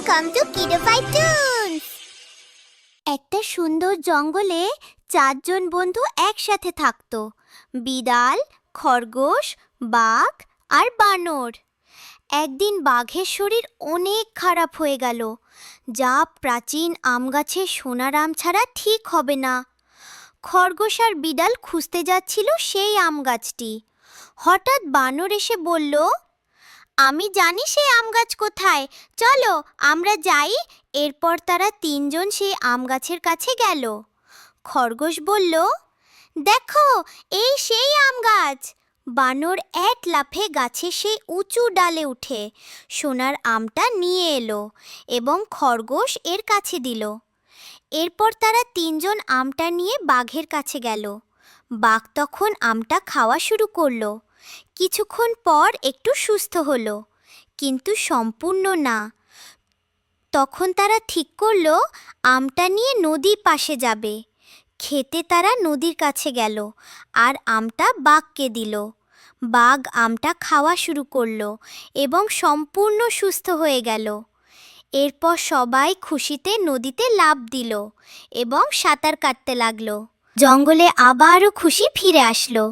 Welcome to কিডোফাই toons. একটা সুন্দর জঙ্গলে 4জন বন্ধু একসাথে থাকতো। বিড়াল, খরগোশ, বাঘ আর বানর। একদিন বাঘের শরীর অনেক খারাপ হয়ে গেল। যা প্রাচীন আম গাছে সোনার আম ছাড়া ঠিক হবে না। খরগোশ আর বিড়াল খুঁজতে যাচ্ছিল সেই আম গাছটি। হঠাৎ বানর এসে বলল, আমি জানি সেই আম গাছ কোথায়, চলো আমরা যাই। এরপর তারা 3জন সেই আম গাছের কাছে গেল। খরগোশ বলল, দেখো এই সেই আম গাছ। বানর এক লাফে গাছের সেই উঁচু ডালে উঠে সোনার আমটা নিয়ে এলো এবং খরগোশ এর কাছে দিল। এরপর তারা 3জন আমটা নিয়ে বাঘের কাছে গেল। বাঘ তখন আমটা খাওয়া শুরু করলো। কিছুক্ষণ পর একটু সুস্থ হলো, কিন্তু সম্পূর্ণ না। তখন তারা ঠিক করলো আমটা নিয়ে নদীর পাশে যাবে। খেতে তারা নদীর কাছে গেল আর আমটা বাঘকে দিল। বাঘ আমটা খাওয়া শুরু করলো এবং সম্পূর্ণ সুস্থ হয়ে গেল। এরপর সবাই খুশিতে নদীতে লাফ দিল এবং সাঁতার কাটতে লাগলো। জঙ্গলে আবারও খুশি ফিরে আসলো।